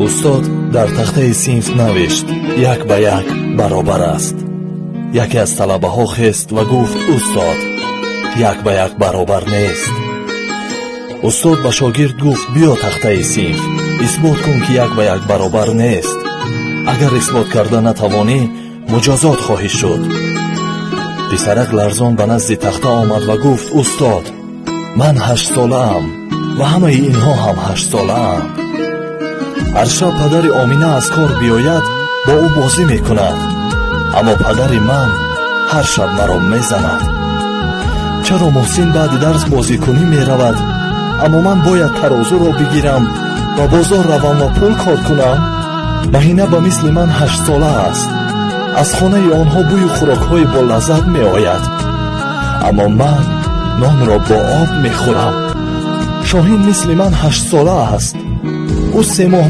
устод дар тахтаи синф навишт: як ба як баробар аст. яке аз талабаҳо хест ва гуфт: устод, як ба як баробар нест. устод ба шогирд гуфт: биё тахтаи синф, исбот кун ки як ба як баробар нест. агар исбот карда натавонӣ, муҷозот хоҳӣ шуд. писарак ларзон ба назди тахта омад ва гуфт: устод, ман 8 солаам ва ҳамаи инҳо ҳам 8 солаанд. ҳар шаб падари Омина аз кор биёяд, бо ӯ бозӣ мекунад, аммо падари ман ҳар шаб маро мезанад. чаро муҳсин баъди дарс бозикунӣ меравад, аммо ман бояд тарозуро бигирам ва бозор равам ва пул кор кунам? маҳина ба мисли ман 8 сола аст. аз хонаи онҳо бӯи хӯрокҳои болаззат меояд, аммо ман нонро бо об мехӯрам. шоҳин мисли ман 8 сола аст. ӯ 3 моҳ